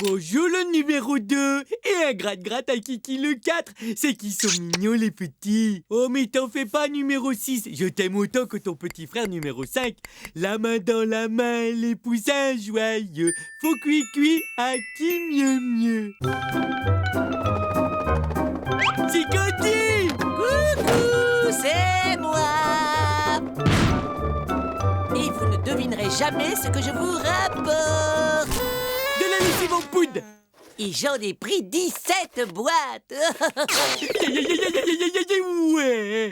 Bonjour le numéro 2 et un gratte-gratte à Kiki le 4. C'est qu'ils sont mignons les petits. Oh mais t'en fais pas numéro 6. Je t'aime autant que ton petit frère numéro 5. La main dans la main, les poussins joyeux. Faut cuit à qui mieux mieux. C'est Candy. Coucou, c'est moi. Et vous ne devinerez jamais ce que je vous rapporte. De la lessive en poudre. Et j'en ai pris 17 boîtes. Ouais.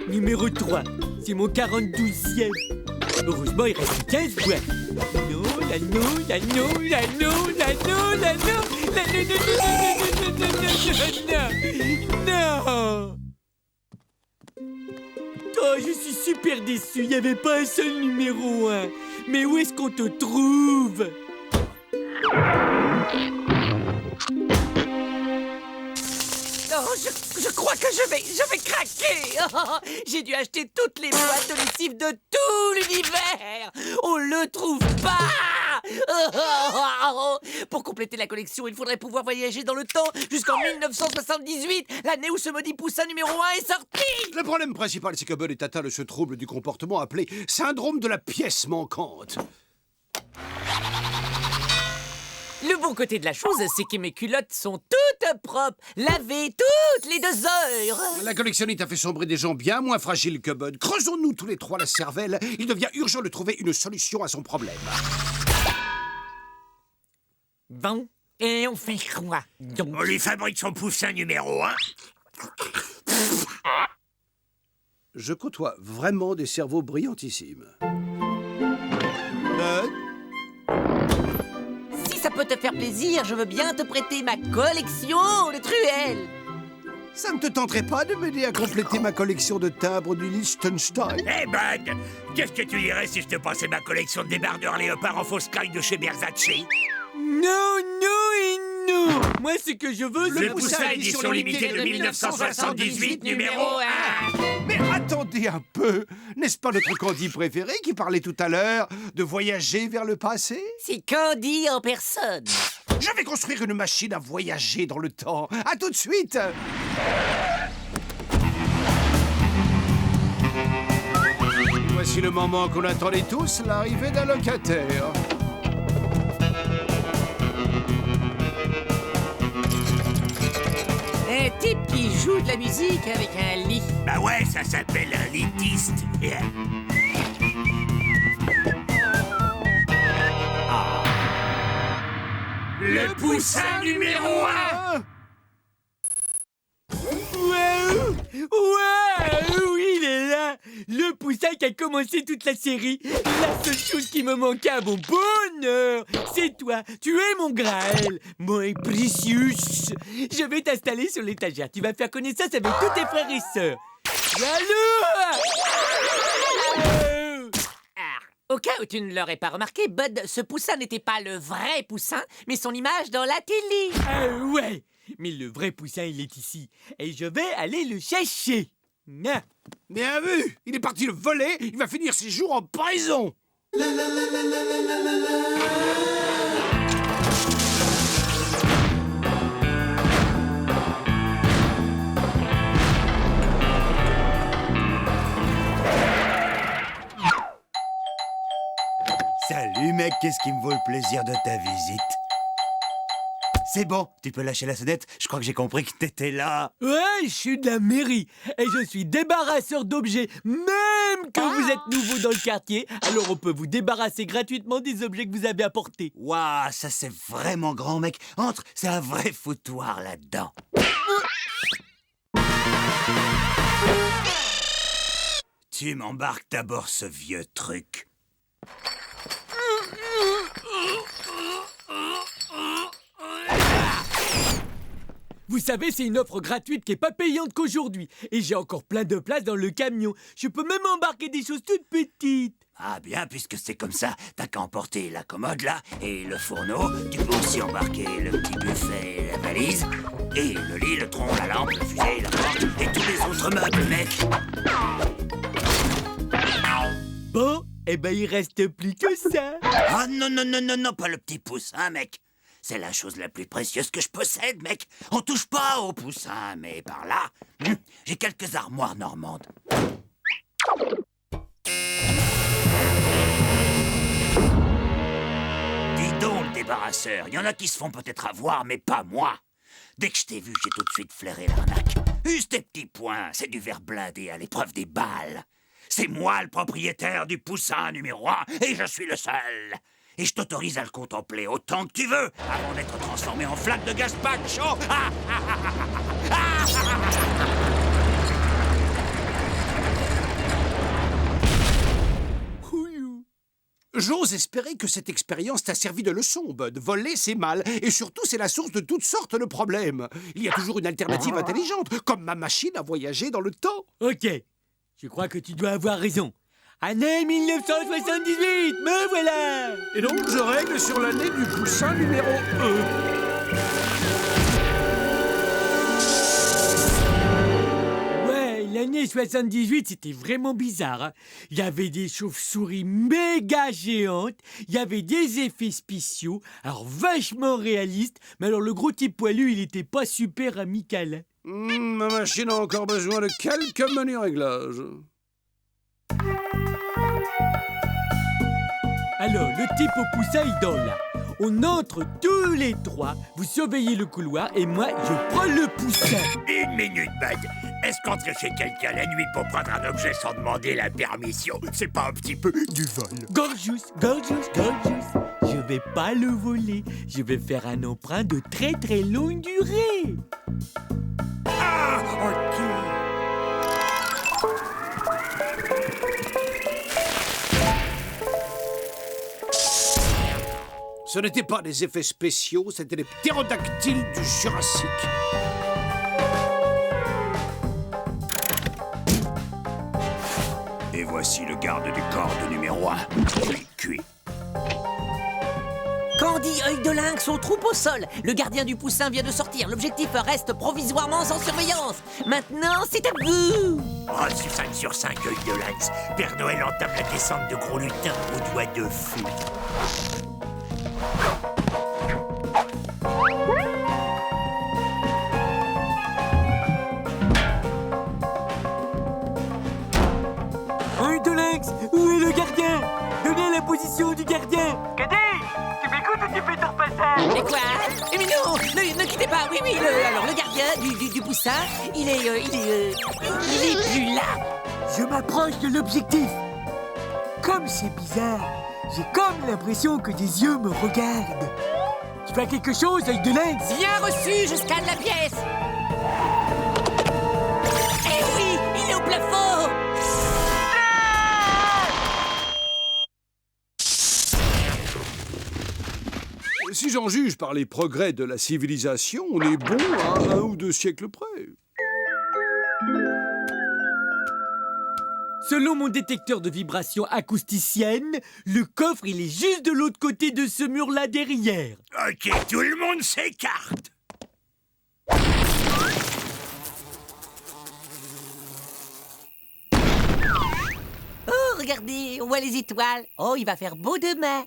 Numéro 3, c'est mon 42e. Heureusement, il reste 15 boîtes. Non. Oh, je suis super déçu, il n'y avait pas un seul numéro 1. Mais où est-ce qu'on te trouve? Oh, je crois que je vais craquer. Oh, j'ai dû acheter toutes les boîtes de lessive de tout l'univers. On le trouve pas. Oh. Pour compléter la collection, il faudrait pouvoir voyager dans le temps jusqu'en 1978, l'année où ce maudit poussin numéro 1 est sorti. Le problème principal, c'est que Bud est atteint de ce trouble du comportement appelé syndrome de la pièce manquante. Le bon côté de la chose, c'est que mes culottes sont toutes propres, lavées toutes les 2 heures. La collectionnite a fait sombrer des gens bien moins fragiles que Bud. Creusons-nous tous les trois la cervelle. Il devient urgent de trouver une solution à son problème. Bon, et on fait quoi donc? On lui fabrique son poussin numéro 1. Je côtoie vraiment des cerveaux brillantissimes. Bud? Si ça peut te faire plaisir, je veux bien te prêter ma collection de truelles. Ça ne te tenterait pas de m'aider à compléter ma collection de timbres du Liechtenstein? Eh Bud, qu'est-ce que tu dirais si je te passais ma collection de débardeurs léopards en fausse caille de chez Versace? Non. Moi, ce que je veux, c'est Le poussin édition limitée de 1978 numéro 1. Mais attendez un peu! N'est-ce pas notre Candy préféré qui parlait tout à l'heure de voyager vers le passé? C'est Candy en personne. Je vais construire une machine à voyager dans le temps. À tout de suite! Voici le moment qu'on attendait tous, l'arrivée d'un locataire. Un type qui joue de la musique avec un lit. Bah ouais, ça s'appelle un litiste. Le poussin numéro 1. Oui, il est là. Le poussin qui a commencé toute la série. La seule chose qui me manquait à mon bonheur, c'est toi. Tu es mon Graal, mon précieux. Je vais t'installer sur l'étagère. Tu vas faire connaissance avec tous tes frères et sœurs. Allô? Au cas où tu ne l'aurais pas remarqué, Bud, ce poussin n'était pas le vrai poussin, mais son image dans la télé. Ouais. Mais le vrai poussin, il est ici. Et je vais aller le chercher. Ah. Bien vu! Il est parti le voler, il va finir ses jours en prison! Salut mec, qu'est-ce qui me vaut le plaisir de ta visite? C'est bon, tu peux lâcher la sonnette, je crois que j'ai compris que t'étais là. Ouais, je suis de la mairie et je suis débarrasseur d'objets, même que vous êtes nouveau dans le quartier, alors on peut vous débarrasser gratuitement des objets que vous avez apportés. Waouh, ça c'est vraiment grand mec. Entre, c'est un vrai foutoir là-dedans. Tu m'embarques d'abord ce vieux truc. Vous savez, c'est une offre gratuite qui est pas payante qu'aujourd'hui. Et j'ai encore plein de place dans le camion. Je peux même embarquer des choses toutes petites. Ah bien, puisque c'est comme ça, t'as qu'à emporter la commode là, et le fourneau. Tu peux aussi embarquer le petit buffet et la valise, et le lit, le tronc, la lampe, la fusée, la porte, et tous les autres meubles, mec. Bon, eh ben il reste plus que ça. Ah non, non, non, non, non, pas le petit poussin, mec. C'est la chose la plus précieuse que je possède, mec. On touche pas au poussin, mais par là, j'ai quelques armoires normandes. Dis donc, le débarrasseur, il y en a qui se font peut-être avoir, mais pas moi. Dès que je t'ai vu, j'ai tout de suite flairé l'arnaque. Use tes petits points, c'est du verre blindé à l'épreuve des balles. C'est moi le propriétaire du poussin numéro 1, et je suis le seul. Et je t'autorise à le contempler autant que tu veux, avant d'être transformé en flaque de gazpacho. J'ose espérer que cette expérience t'a servi de leçon, Bud. Voler, c'est mal. Et surtout, c'est la source de toutes sortes de problèmes. Il y a toujours une alternative intelligente, comme ma machine à voyager dans le temps. Ok, je crois que tu dois avoir raison. Année 1978, me voilà. Et donc, je règle sur l'année du poussin numéro 1. L'année 78, c'était vraiment bizarre. Hein. Il y avait des chauves-souris méga géantes, il y avait des effets spéciaux, alors vachement réalistes, mais alors le gros type poilu, il était pas super amical. Ma machine a encore besoin de quelques menus réglages. Alors, le type au poussin, il dort là. On entre tous les trois, vous surveillez le couloir et moi, je prends le poussin. Une minute, Bud. Est-ce qu'entrer chez quelqu'un la nuit pour prendre un objet sans demander la permission, c'est pas un petit peu du vol? Gorgeous, gorgeous, gorgeous. Je vais pas le voler. Je vais faire un emprunt de très très longue durée. Ah, ok. Ce n'était pas des effets spéciaux, c'était les ptérodactyles du Jurassique. Et voici le garde du corps de numéro 1. Cuit. Candy, œil de lynx, on troupe au sol. Le gardien du poussin vient de sortir. L'objectif reste provisoirement sans surveillance. Maintenant, c'est à vous. Reçu 5 sur 5, œil de lynx. Père Noël entame la descente de gros lutins aux doigts de feu. Œil de lynx, où est le gardien? Donnez la position du gardien. Cadet, tu m'écoutes ou tu fais ton passage? Mais quoi? Mais non, ne quittez pas. Oui, alors le gardien du poussin, il est plus là. Je m'approche de l'objectif. Comme c'est bizarre, j'ai comme l'impression que des yeux me regardent. Tu fais quelque chose, œil de lynx? Bien reçu, je scanne la pièce. Eh oui, il est au plafond. Si j'en juge par les progrès de la civilisation, on est bon à 1 ou 2 siècles près. Selon mon détecteur de vibrations acousticiennes, le coffre, il est juste de l'autre côté de ce mur-là derrière. Ok, tout le monde s'écarte. Oh, regardez, on voit les étoiles. Oh, il va faire beau demain.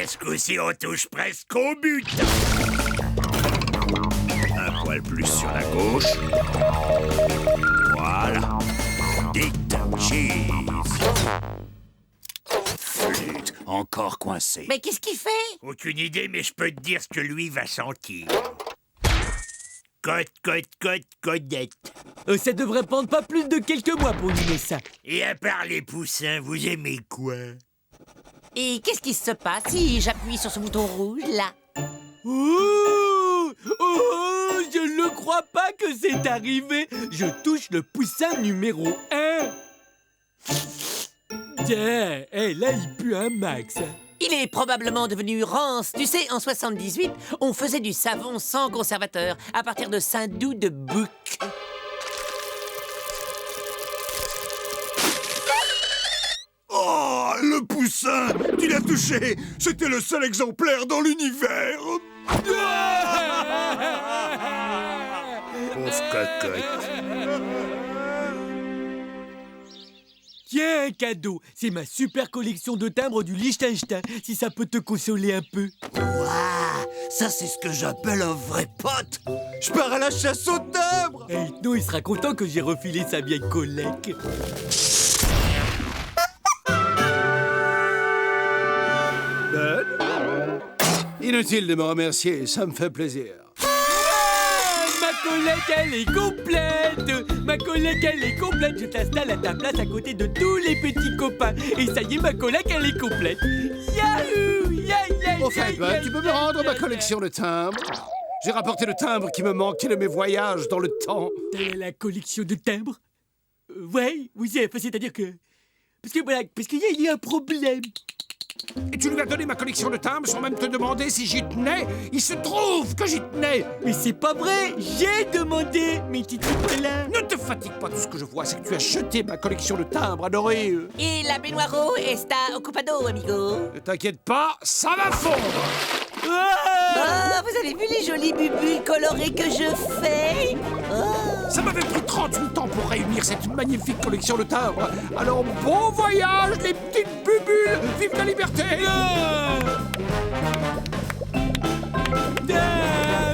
Ce coup-ci, on touche presque au but. Un poil plus sur la gauche. Voilà. Dict cheese. Flûte, encore coincé. Mais qu'est-ce qu'il fait? Aucune idée, mais je peux te dire ce que lui va sentir. Codette. Ça devrait prendre pas plus de quelques mois pour limer ça. Et à part les poussins, vous aimez quoi? Et qu'est-ce qui se passe si j'appuie sur ce bouton rouge, là? Oh, je ne crois pas que c'est arrivé. Je touche le poussin numéro 1. Tiens, là, il pue un max. Il est probablement devenu rance. Tu sais, en 78, on faisait du savon sans conservateur à partir de Saint-Doux de Bouc. Oh, le poussin! Tu l'as touché! C'était le seul exemplaire dans l'univers! pauvre cocotte. Tiens, un cadeau. C'est ma super collection de timbres du Liechtenstein, si ça peut te consoler un peu. Waouh, ça c'est ce que j'appelle un vrai pote. Je pars à la chasse aux timbres. Et non, il sera content que j'ai refilé sa vieille collègue. Inutile de me remercier, ça me fait plaisir. Ma collègue, elle est complète. Ma collègue, elle est complète. Je t'installe à ta place à côté de tous les petits copains. Et ça y est, ma collègue, elle est complète. Yahoo! Au fait, Bud, tu peux me rendre ma collection de timbres? J'ai rapporté le timbre qui me manquait de mes voyages dans le temps. La collection de timbres? Ouais, oui, c'est-à-dire que... Parce qu'il y a un problème. Et tu lui as donné ma collection de timbres sans même te demander si j'y tenais. Il se trouve que j'y tenais. Mais c'est pas vrai, j'ai demandé, mais tu es là. Ne te fatigue pas, tout ce que je vois, c'est que tu as jeté ma collection de timbres adoré. Et la baignoire está ocupado, amigo. Ne t'inquiète pas, ça va fondre. Oh, vous avez vu les jolies bubules colorées que je fais? Oh. Ça m'avait pris 38 ans pour réunir cette magnifique collection de timbres. Alors bon voyage, les petites bubules. Vive la liberté.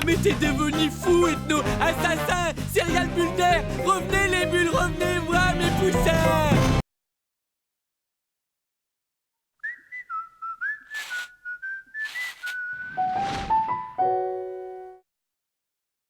Mais t'es devenu fou, ethno, assassin, serial bulle d'air. Revenez les bulles, revenez voir mes poussins.